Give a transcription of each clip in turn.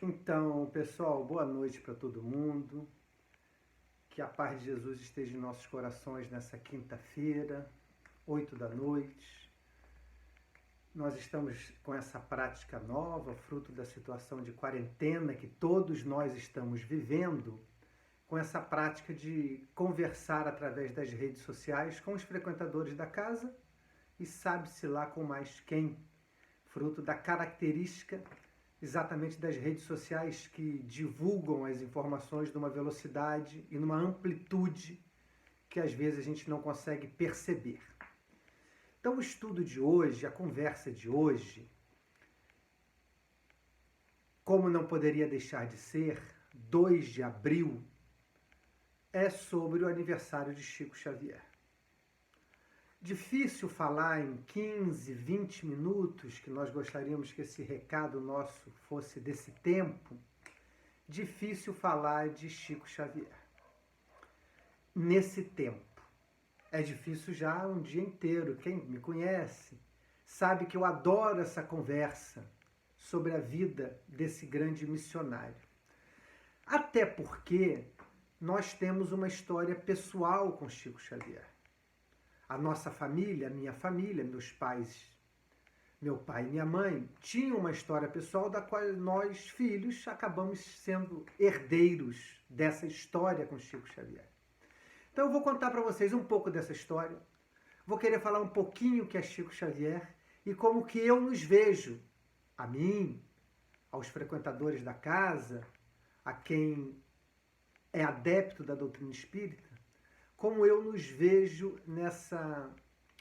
Então, pessoal, boa noite para todo mundo. Que a paz de Jesus esteja em nossos corações nessa quinta-feira, 8 da noite. Nós estamos com essa prática nova, fruto da situação de quarentena que todos nós estamos vivendo, com essa prática de conversar através das redes sociais com os frequentadores da casa e sabe-se lá com mais quem, fruto da característica exatamente das redes sociais que divulgam as informações numa velocidade e numa amplitude que às vezes a gente não consegue perceber. Então o estudo de hoje, a conversa de hoje, como não poderia deixar de ser, 2 de abril, é sobre o aniversário de Chico Xavier. Difícil falar em 15, 20 minutos, que nós gostaríamos que esse recado nosso fosse desse tempo, difícil falar de Chico Xavier. Nesse tempo. É difícil já um dia inteiro. Quem me conhece sabe que eu adoro essa conversa sobre a vida desse grande missionário. Até porque nós temos uma história pessoal com Chico Xavier. A nossa família, a minha família, meus pais, meu pai e minha mãe, tinham uma história pessoal da qual nós, filhos, acabamos sendo herdeiros dessa história com Chico Xavier. Então eu vou contar para vocês um pouco dessa história, vou querer falar um pouquinho que é Chico Xavier e como que eu nos vejo, a mim, aos frequentadores da casa, a quem é adepto da doutrina espírita, como eu nos vejo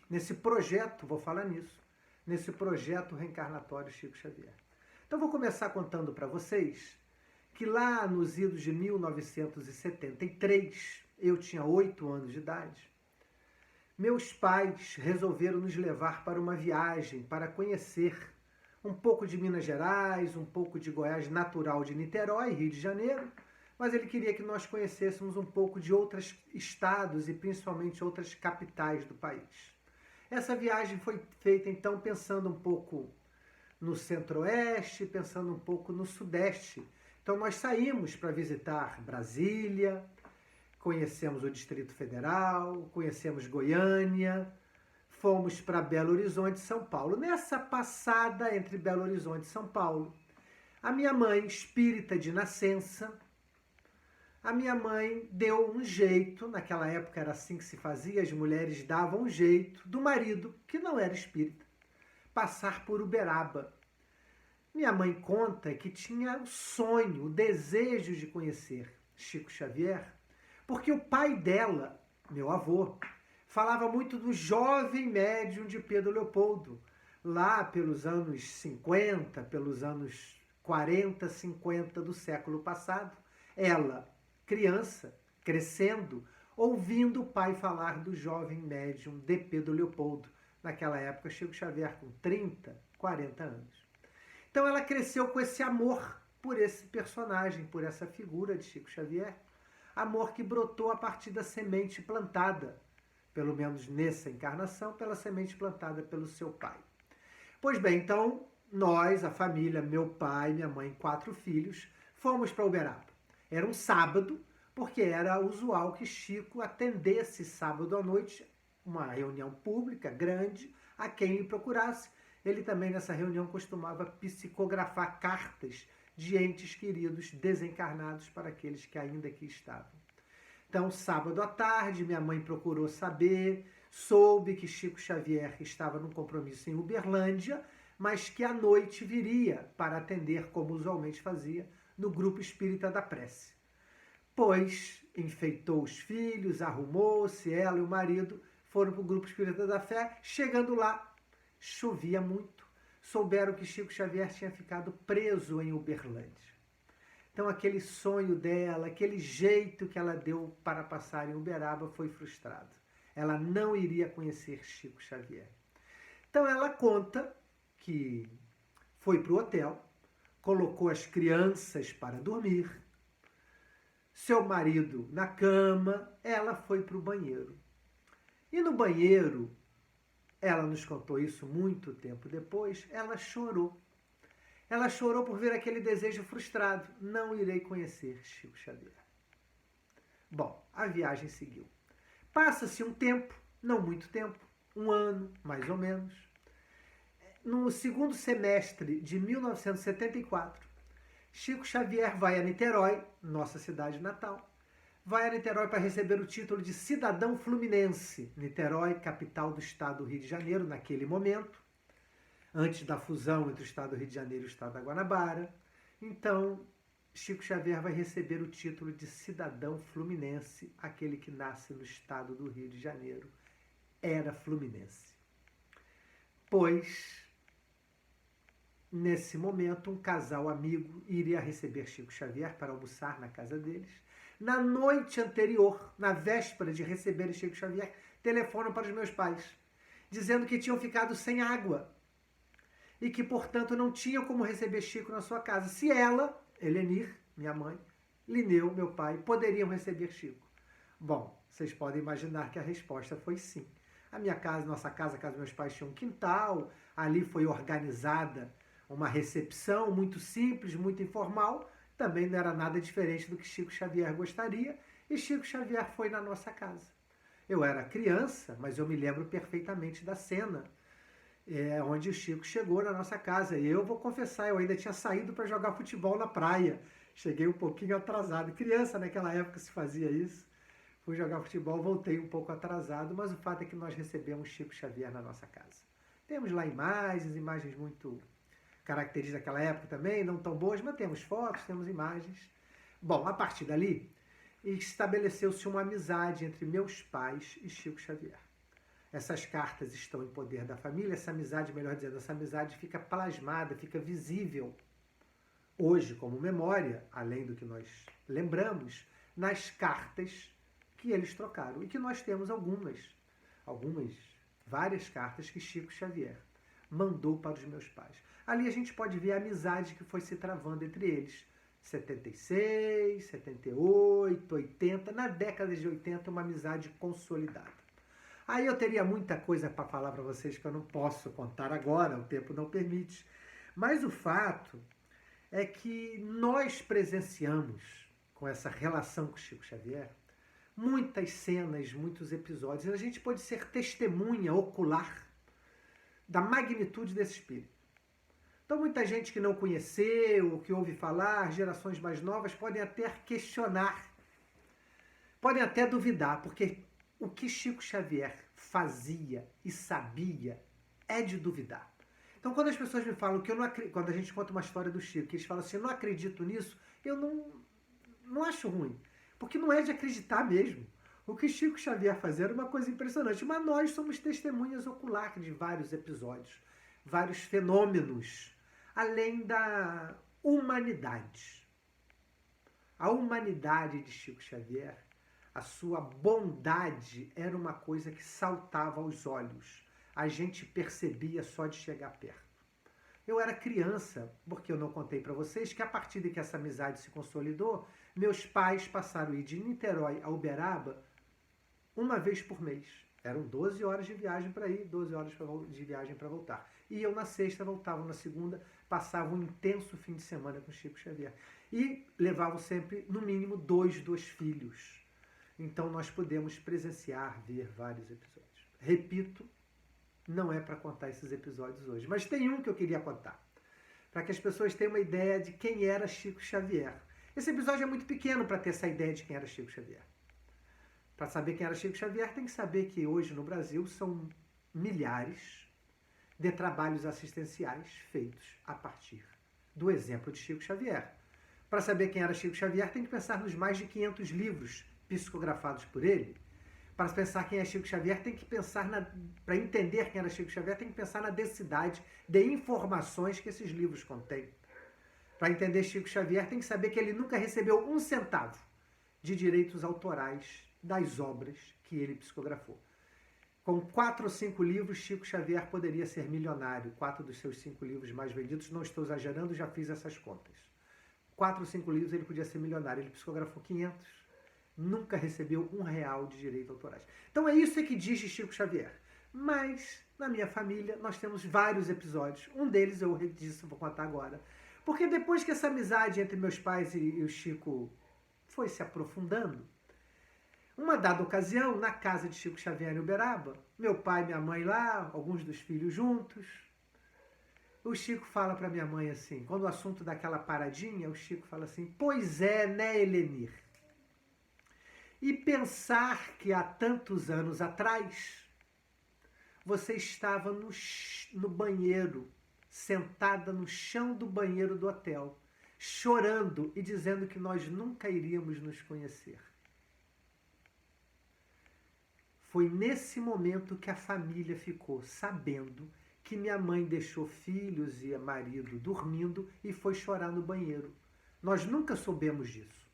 nesse projeto, vou falar nisso, nesse projeto reencarnatório Chico Xavier. Então vou começar contando para vocês que lá nos idos de 1973, eu tinha 8 anos de idade, meus pais resolveram nos levar para uma viagem para conhecer um pouco de Minas Gerais, um pouco de Goiás, natural de Niterói, Rio de Janeiro, mas ele queria que nós conhecêssemos um pouco de outros estados e principalmente outras capitais do país. Essa viagem foi feita então pensando um pouco no centro-oeste, pensando um pouco no sudeste. Então nós saímos para visitar Brasília, conhecemos o Distrito Federal, conhecemos Goiânia, fomos para Belo Horizonte, São Paulo. Nessa passada entre Belo Horizonte e São Paulo, a minha mãe, espírita de nascença, a minha mãe deu um jeito, naquela época era assim que se fazia, as mulheres davam um jeito do marido, que não era espírita, passar por Uberaba. Minha mãe conta que tinha o sonho, o desejo de conhecer Chico Xavier, porque o pai dela, meu avô, falava muito do jovem médium de Pedro Leopoldo, lá pelos anos 50, pelos anos 40, 50 do século passado. Ela, criança, crescendo, ouvindo o pai falar do jovem médium de Pedro Leopoldo, naquela época Chico Xavier com 30, 40 anos. Então ela cresceu com esse amor por esse personagem, por essa figura de Chico Xavier, amor que brotou a partir da semente plantada, pelo menos nessa encarnação, pela semente plantada pelo seu pai. Pois bem, então nós, a família, meu pai, minha mãe, 4 filhos, fomos para Uberaba. Era um sábado, porque era usual que Chico atendesse sábado à noite uma reunião pública grande a quem lhe procurasse. Ele também nessa reunião costumava psicografar cartas de entes queridos desencarnados para aqueles que ainda aqui estavam. Então, sábado à tarde, minha mãe procurou saber, soube que Chico Xavier estava num compromisso em Uberlândia, mas que à noite viria para atender, como usualmente fazia, no grupo espírita da prece. Pois enfeitou os filhos, arrumou-se, ela e o marido foram para o grupo espírita da fé. Chegando lá, chovia muito. Souberam que Chico Xavier tinha ficado preso em Uberlândia. Então aquele sonho dela, aquele jeito que ela deu para passar em Uberaba foi frustrado. Ela não iria conhecer Chico Xavier. Então ela conta que foi para o hotel, colocou as crianças para dormir, seu marido na cama, ela foi para o banheiro. E no banheiro, ela nos contou isso muito tempo depois, ela chorou. Ela chorou por ver aquele desejo frustrado. Não irei conhecer Chico Xavier. Bom, a viagem seguiu. Passa-se um tempo, não muito tempo, um ano, mais ou menos. No segundo semestre de 1974, Chico Xavier vai a Niterói, nossa cidade natal. Vai a Niterói para receber o título de cidadão fluminense. Niterói, capital do estado do Rio de Janeiro, naquele momento, antes da fusão entre o estado do Rio de Janeiro e o estado da Guanabara. Então, Chico Xavier vai receber o título de cidadão fluminense, aquele que nasce no estado do Rio de Janeiro. Era fluminense. Pois, nesse momento, um casal amigo iria receber Chico Xavier para almoçar na casa deles. Na noite anterior, na véspera de receber Chico Xavier, telefonam para os meus pais, dizendo que tinham ficado sem água e que, portanto, não tinham como receber Chico na sua casa. Se ela, Helenir, minha mãe, Lineu, meu pai, poderiam receber Chico. Bom, vocês podem imaginar que a resposta foi sim. A minha casa, nossa casa, a casa dos meus pais, tinha um quintal, ali foi organizada uma recepção muito simples, muito informal, também não era nada diferente do que Chico Xavier gostaria, e Chico Xavier foi na nossa casa. Eu era criança, mas eu me lembro perfeitamente da cena, onde o Chico chegou na nossa casa. E eu vou confessar, eu ainda tinha saído para jogar futebol na praia. Cheguei um pouquinho atrasado. Criança, naquela época, se fazia isso. Fui jogar futebol, voltei um pouco atrasado, mas o fato é que nós recebemos Chico Xavier na nossa casa. Temos lá imagens muito características daquela época também, não tão boas, mas temos fotos, temos imagens. Bom, a partir dali, estabeleceu-se uma amizade entre meus pais e Chico Xavier. Essas cartas estão em poder da família, essa amizade, melhor dizendo, essa amizade fica plasmada, fica visível hoje como memória, além do que nós lembramos, nas cartas que eles trocaram. E que nós temos várias cartas que Chico Xavier mandou para os meus pais. Ali a gente pode ver a amizade que foi se travando entre eles. 76, 78, 80, na década de 80, uma amizade consolidada. Aí eu teria muita coisa para falar para vocês que eu não posso contar agora, o tempo não permite. Mas o fato é que nós presenciamos, com essa relação com Chico Xavier, muitas cenas, muitos episódios. E a gente pode ser testemunha ocular da magnitude desse espírito. Então, muita gente que não conheceu, que ouve falar, gerações mais novas, podem até questionar, podem até duvidar, porque o que Chico Xavier fazia e sabia é de duvidar. Então, quando as pessoas me falam que eu não acredito, quando a gente conta uma história do Chico, que eles falam assim, eu não acredito nisso, eu não acho ruim, porque não é de acreditar mesmo. O que Chico Xavier fazia era uma coisa impressionante, mas nós somos testemunhas oculares de vários episódios, vários fenômenos, além da humanidade. A humanidade de Chico Xavier, a sua bondade era uma coisa que saltava aos olhos. A gente percebia só de chegar perto. Eu era criança, porque eu não contei para vocês, que a partir de que essa amizade se consolidou, meus pais passaram a ir de Niterói a Uberaba uma vez por mês. Eram 12 horas de viagem para ir, 12 horas de viagem para voltar. Iam na sexta, voltavam na segunda, passavam um intenso fim de semana com Chico Xavier. E levavam sempre, no mínimo, dois filhos. Então nós podemos presenciar, ver vários episódios. Repito, não é para contar esses episódios hoje, mas tem um que eu queria contar, para que as pessoas tenham uma ideia de quem era Chico Xavier. Esse episódio é muito pequeno para ter essa ideia de quem era Chico Xavier. Para saber quem era Chico Xavier, tem que saber que hoje no Brasil são milhares de trabalhos assistenciais feitos a partir do exemplo de Chico Xavier. Para saber quem era Chico Xavier, tem que pensar nos mais de 500 livros psicografados por ele. Para pensar quem é Chico Xavier, tem que pensar para entender quem era Chico Xavier, tem que pensar na densidade de informações que esses livros contêm. Para entender Chico Xavier, tem que saber que ele nunca recebeu um centavo de direitos autorais das obras que ele psicografou. Com 4 ou 5 livros, Chico Xavier poderia ser milionário. 4 dos seus 5 livros mais vendidos, não estou exagerando, já fiz essas contas. 4 ou 5 livros ele podia ser milionário. Ele psicografou 500, nunca recebeu R$1 de direitos autorais. Então é isso que diz de Chico Xavier. Mas, na minha família, nós temos vários episódios. Um deles, eu disse, vou contar agora, Porque depois que essa amizade entre meus pais e o Chico foi se aprofundando, uma dada ocasião, na casa de Chico Xavier em Uberaba, meu pai e minha mãe lá, alguns dos filhos juntos, o Chico fala para minha mãe assim, quando o assunto dá aquela paradinha, o Chico fala assim, pois é, né, Helenir? E pensar que há tantos anos atrás, você estava no banheiro, sentada no chão do banheiro do hotel, chorando e dizendo que nós nunca iríamos nos conhecer. Foi nesse momento que a família ficou sabendo que minha mãe deixou filhos e marido dormindo e foi chorar no banheiro. Nós nunca soubemos disso.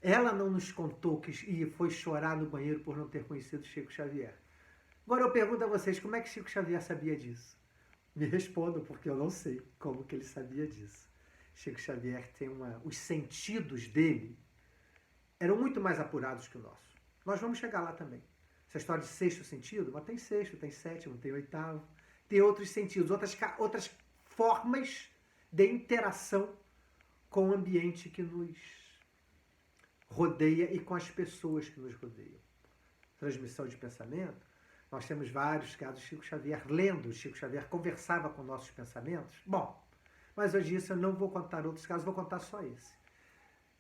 Ela não nos contou que foi chorar no banheiro por não ter conhecido Chico Xavier. Agora eu pergunto a vocês, como é que Chico Xavier sabia disso? Me respondam, porque eu não sei como que ele sabia disso. Chico Xavier tem os sentidos dele eram muito mais apurados que o nosso. Nós vamos chegar lá também. Essa história de sexto sentido, mas tem sexto, tem sétimo, tem oitavo, tem outros sentidos, outras formas de interação com o ambiente que nos rodeia e com as pessoas que nos rodeiam. Transmissão de pensamento, nós temos vários casos de Chico Xavier lendo, Chico Xavier conversava com nossos pensamentos. Bom, mas hoje isso eu não vou contar outros casos, vou contar só esse.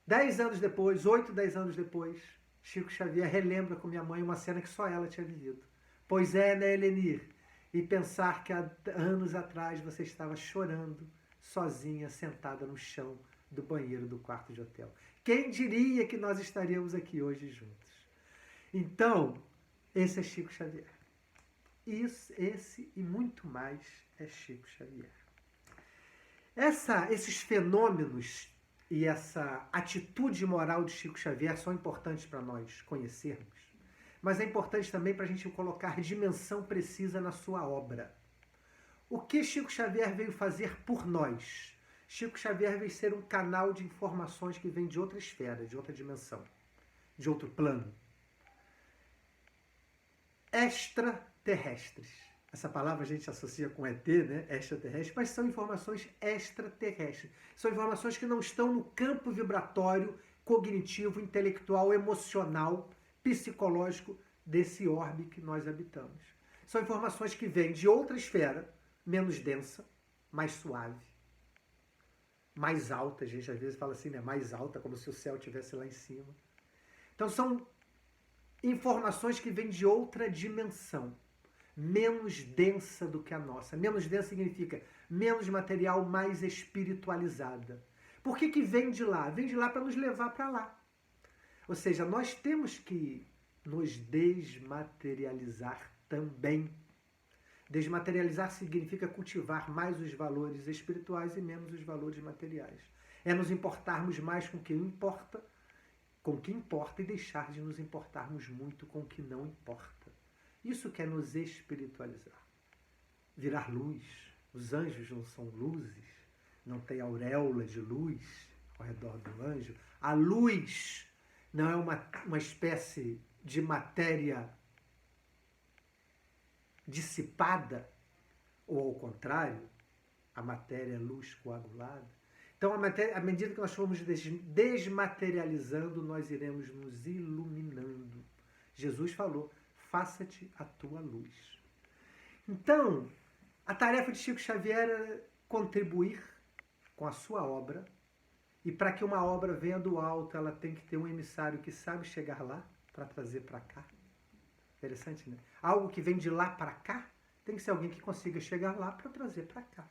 10 anos depois, 8, 10 anos depois, Chico Xavier relembra com minha mãe uma cena que só ela tinha vivido. Pois é, né, Helenir? E pensar que há anos atrás você estava chorando, sozinha, sentada no chão do banheiro do quarto de hotel. Quem diria que nós estaríamos aqui hoje juntos? Então, esse é Chico Xavier. Esse e muito mais é Chico Xavier. Esses fenômenos e essa atitude moral de Chico Xavier são importantes para nós conhecermos, mas é importante também para a gente colocar dimensão precisa na sua obra. O que Chico Xavier veio fazer por nós? Chico Xavier veio ser um canal de informações que vem de outra esfera, de outra dimensão, de outro plano. Extraterrestres. Essa palavra a gente associa com ET, né? Extraterrestre, mas são informações extraterrestres. São informações que não estão no campo vibratório, cognitivo, intelectual, emocional, psicológico desse orbe que nós habitamos. São informações que vêm de outra esfera, menos densa, mais suave, mais alta. A gente às vezes fala assim, né? Mais alta, como se o céu estivesse lá em cima. Então são informações que vêm de outra dimensão, menos densa do que a nossa. Menos densa significa menos material, mais espiritualizada. Por que vem de lá? Vem de lá para nos levar para lá. Ou seja, nós temos que nos desmaterializar também. Desmaterializar significa cultivar mais os valores espirituais e menos os valores materiais. É nos importarmos mais com o que importa, e deixar de nos importarmos muito com o que não importa. Isso que é nos espiritualizar. Virar luz. Os anjos não são luzes, não tem auréola de luz ao redor do anjo. A luz não é uma espécie de matéria dissipada, ou ao contrário, a matéria é luz coagulada. Então, à medida que nós formos desmaterializando, nós iremos nos iluminando. Jesus falou, faça-te a tua luz. Então, a tarefa de Chico Xavier é contribuir com a sua obra, e para que uma obra venha do alto, ela tem que ter um emissário que sabe chegar lá para trazer para cá. Interessante, né? Algo que vem de lá para cá, tem que ser alguém que consiga chegar lá para trazer para cá.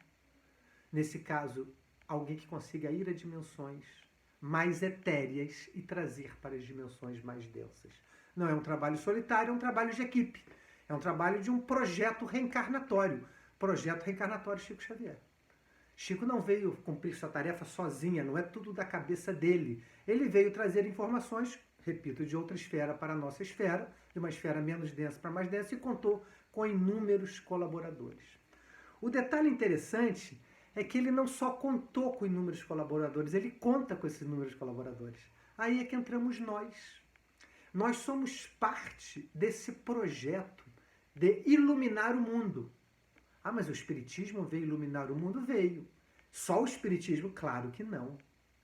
Nesse caso, alguém que consiga ir a dimensões mais etéreas e trazer para as dimensões mais densas. Não é um trabalho solitário, é um trabalho de equipe. É um trabalho de um projeto reencarnatório. Projeto reencarnatório Chico Xavier. Chico não veio cumprir sua tarefa sozinha, não é tudo da cabeça dele. Ele veio trazer informações, repito, de outra esfera para a nossa esfera, de uma esfera menos densa para mais densa, e contou com inúmeros colaboradores. O detalhe interessante é que ele não só contou com inúmeros colaboradores, ele conta com esses inúmeros colaboradores. Aí é que entramos nós. Nós somos parte desse projeto de iluminar o mundo. Ah, mas o Espiritismo veio iluminar o mundo? Veio. Só o Espiritismo? Claro que não.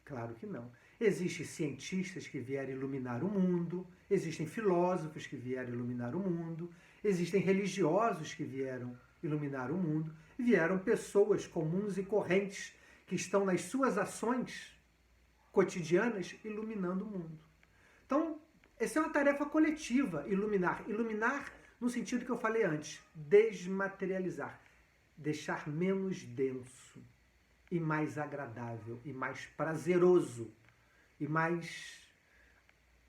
Claro que não. Existem cientistas que vieram iluminar o mundo, existem filósofos que vieram iluminar o mundo, existem religiosos que vieram iluminar o mundo, vieram pessoas comuns e correntes que estão nas suas ações cotidianas iluminando o mundo. Então, essa é uma tarefa coletiva, iluminar. Iluminar no sentido que eu falei antes, desmaterializar, deixar menos denso e mais agradável e mais prazeroso e mais,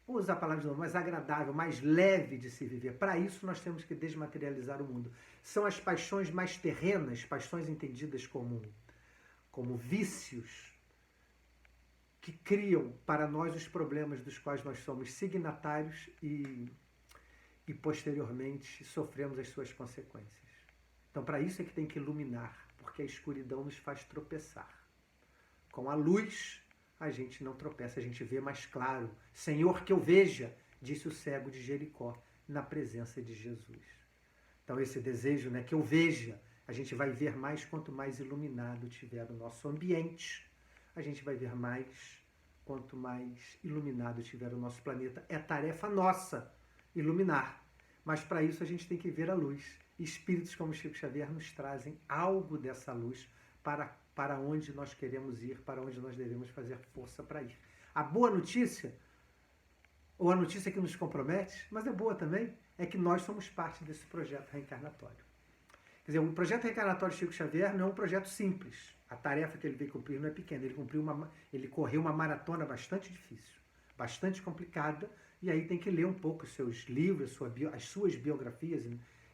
vou usar a palavra de novo, mais agradável, mais leve de se viver. Para isso nós temos que desmaterializar o mundo. São as paixões mais terrenas, paixões entendidas como vícios, que criam para nós os problemas dos quais nós somos signatários e posteriormente sofremos as suas consequências. Então, para isso é que tem que iluminar, porque a escuridão nos faz tropeçar. Com a luz, a gente não tropeça, a gente vê mais claro. Senhor, que eu veja, disse o cego de Jericó, na presença de Jesus. Então, esse desejo, né, que eu veja, a gente vai ver mais quanto mais iluminado tiver o nosso ambiente. A gente vai ver mais quanto mais iluminado tiver o nosso planeta. É tarefa nossa iluminar. Mas para isso a gente tem que ver a luz. Espíritos como Chico Xavier nos trazem algo dessa luz para onde nós queremos ir, para onde nós devemos fazer força para ir. A boa notícia, ou a notícia que nos compromete, mas é boa também, é que nós somos parte desse projeto reencarnatório. Quer dizer, o projeto reencarnatório de Chico Xavier não é um projeto simples. A tarefa que ele veio cumprir não é pequena. Ele correu uma maratona bastante difícil, bastante complicada, e aí tem que ler um pouco os seus livros, as suas biografias,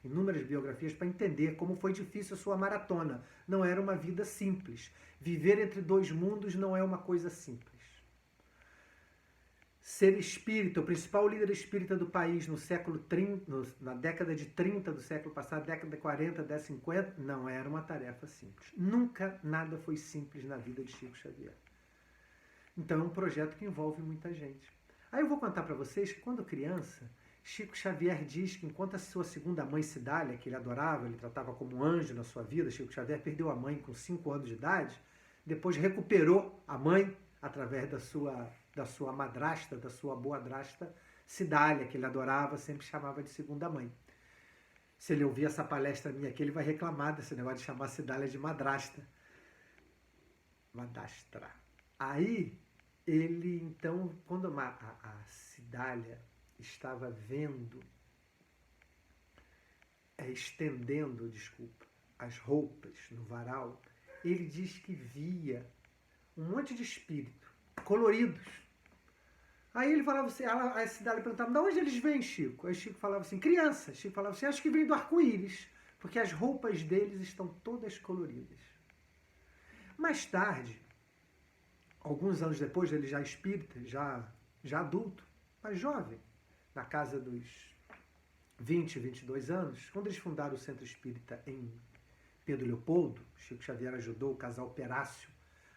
inúmeras biografias, para entender como foi difícil a sua maratona. Não era uma vida simples. Viver entre dois mundos não é uma coisa simples. Ser espírita, o principal líder espírita do país no século 30, na década de 30 do século passado, década de 40, década de 50, não era uma tarefa simples. Nunca nada foi simples na vida de Chico Xavier. Então é um projeto que envolve muita gente. Aí eu vou contar para vocês que quando criança, Chico Xavier diz que enquanto a sua segunda mãe, Cidália, que ele adorava, ele tratava como um anjo na sua vida, Chico Xavier perdeu a mãe com 5 anos de idade, depois recuperou a mãe através da sua madrasta, da sua boadrasta, Cidália, que ele adorava, sempre chamava de segunda mãe. Se ele ouvir essa palestra minha aqui, ele vai reclamar desse negócio de chamar Cidália de madrasta. Madastra. Aí, ele, então, quando a Cidália estava estendendo, as roupas no varal, ele diz que via um monte de espírito, coloridos. Aí ele falava assim, a Cidália perguntava, de onde eles vêm, Chico? Aí Chico falava assim, criança. Chico falava assim, acho que vem do arco-íris, porque as roupas deles estão todas coloridas. Mais tarde, alguns anos depois, ele já espírita, já adulto, mas jovem, na casa dos 20, 22 anos, quando eles fundaram o Centro Espírita em Pedro Leopoldo, Chico Xavier ajudou o casal Perácio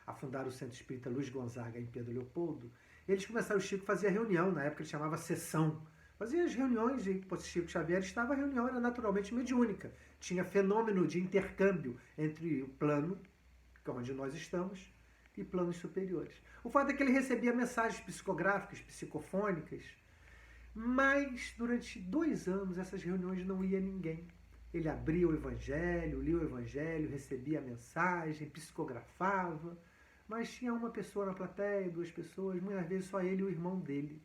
a fundar o Centro Espírita Luiz Gonzaga em Pedro Leopoldo, eles começaram, o Chico fazia reunião, na época ele chamava sessão, fazia as reuniões e Chico Xavier estava, a reunião era naturalmente mediúnica, tinha fenômeno de intercâmbio entre o plano, onde nós estamos, e planos superiores. O fato é que ele recebia mensagens psicográficas, psicofônicas, mas durante 2 anos essas reuniões não ia ninguém. Ele abria o Evangelho, lia o Evangelho, recebia a mensagem, psicografava, mas tinha uma pessoa na plateia, 2 pessoas, muitas vezes só ele e o irmão dele,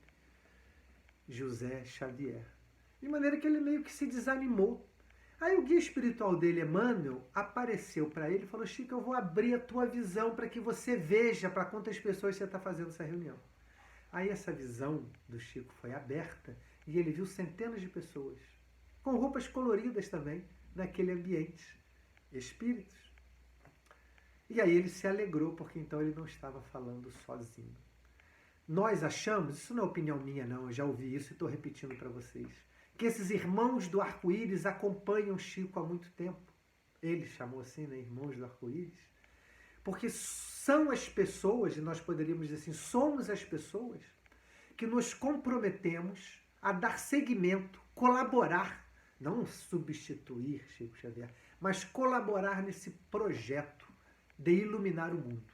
José Xavier. De maneira que ele meio que se desanimou. Aí o guia espiritual dele, Emmanuel, apareceu para ele e falou, Chico, eu vou abrir a tua visão para que você veja para quantas pessoas você está fazendo essa reunião. Aí essa visão do Chico foi aberta e ele viu centenas de pessoas, com roupas coloridas também, naquele ambiente, espíritos. E aí ele se alegrou, porque então ele não estava falando sozinho. Nós achamos, isso não é opinião minha não, eu já ouvi isso e estou repetindo para vocês, que esses irmãos do arco-íris acompanham Chico há muito tempo. Ele chamou assim, né, irmãos do arco-íris, porque são as pessoas, e nós poderíamos dizer assim, somos as pessoas que nos comprometemos a dar seguimento, colaborar, não substituir Chico Xavier, mas colaborar nesse projeto de iluminar o mundo,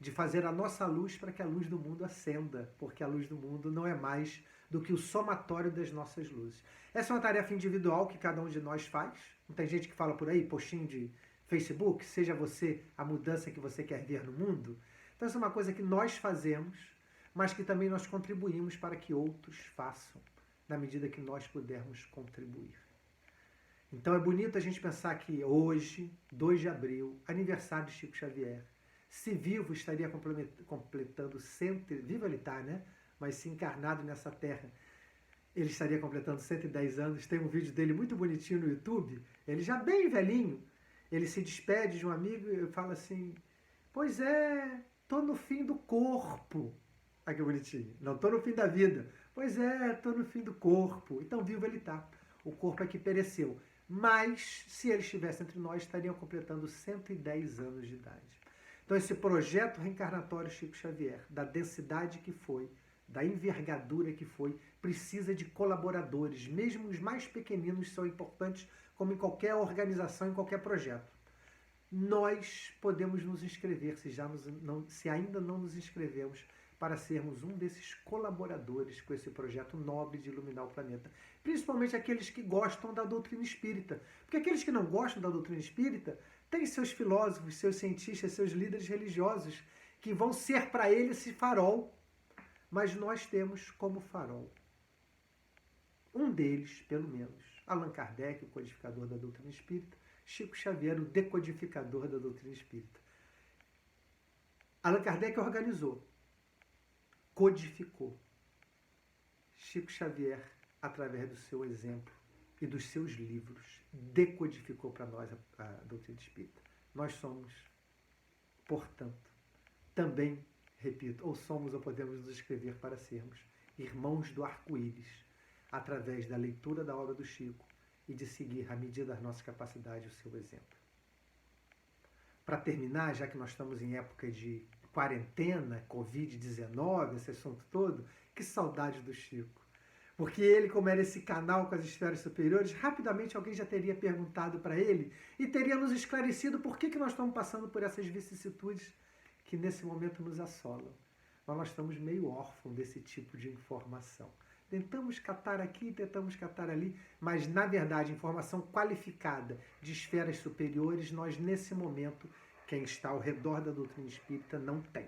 de fazer a nossa luz para que a luz do mundo acenda, porque a luz do mundo não é mais do que o somatório das nossas luzes. Essa é uma tarefa individual que cada um de nós faz. Não tem gente que fala por aí, postinho de Facebook, seja você a mudança que você quer ver no mundo. Então essa é uma coisa que nós fazemos, mas que também nós contribuímos para que outros façam, na medida que nós pudermos contribuir. Então é bonito a gente pensar que hoje, 2 de abril, aniversário de Chico Xavier, se vivo estaria completando vivo ele está, né? Mas se encarnado nessa terra, ele estaria completando 110 anos. Tem um vídeo dele muito bonitinho no YouTube, ele já bem velhinho, ele se despede de um amigo e fala assim, pois é, tô no fim do corpo. Olha que bonitinho. Não tô no fim da vida. Pois é, tô no fim do corpo. Então vivo ele está. O corpo é que pereceu. Mas, se ele estivesse entre nós, estariam completando 110 anos de idade. Então, esse projeto reencarnatório Chico Xavier, da densidade que foi, da envergadura que foi, precisa de colaboradores. Mesmo os mais pequeninos são importantes, como em qualquer organização, em qualquer projeto. Nós podemos nos inscrever, se ainda não nos inscrevemos, para sermos um desses colaboradores com esse projeto nobre de iluminar o planeta. Principalmente aqueles que gostam da doutrina espírita. Porque aqueles que não gostam da doutrina espírita têm seus filósofos, seus cientistas, seus líderes religiosos, que vão ser para eles esse farol. Mas nós temos como farol um deles, pelo menos, Allan Kardec, o codificador da doutrina espírita, Chico Xavier, o decodificador da doutrina espírita. Allan Kardec organizou, codificou. Chico Xavier, através do seu exemplo e dos seus livros, decodificou para nós a doutrina espírita. Nós somos, portanto, também, repito, ou somos ou podemos nos escrever para sermos irmãos do arco-íris, através da leitura da obra do Chico e de seguir, à medida das nossas capacidades, o seu exemplo. Para terminar, já que nós estamos em época de quarentena, Covid-19, esse assunto todo, que saudade do Chico. Porque ele, como era esse canal com as esferas superiores, rapidamente alguém já teria perguntado para ele e teria nos esclarecido por que nós estamos passando por essas vicissitudes que nesse momento nos assolam. Mas nós estamos meio órfãos desse tipo de informação. Tentamos catar aqui, tentamos catar ali, mas, na verdade, informação qualificada de esferas superiores, nós, nesse momento, quem está ao redor da doutrina espírita não tem.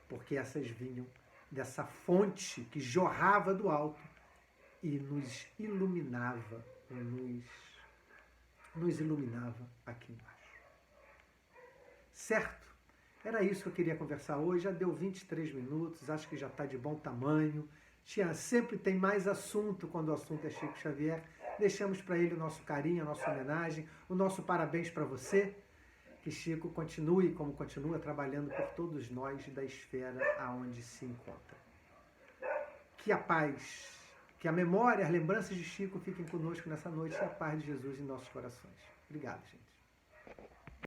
Porque essas vinham dessa fonte que jorrava do alto e nos iluminava, nos iluminava aqui embaixo. Certo? Era isso que eu queria conversar hoje. Já deu 23 minutos, acho que já está de bom tamanho. Sempre tem mais assunto quando o assunto é Chico Xavier. Deixamos para ele o nosso carinho, a nossa homenagem, o nosso parabéns para você. Que Chico continue, como continua, trabalhando por todos nós da esfera aonde se encontra. Que a paz, que a memória, as lembranças de Chico fiquem conosco nessa noite e a paz de Jesus em nossos corações. Obrigado, gente.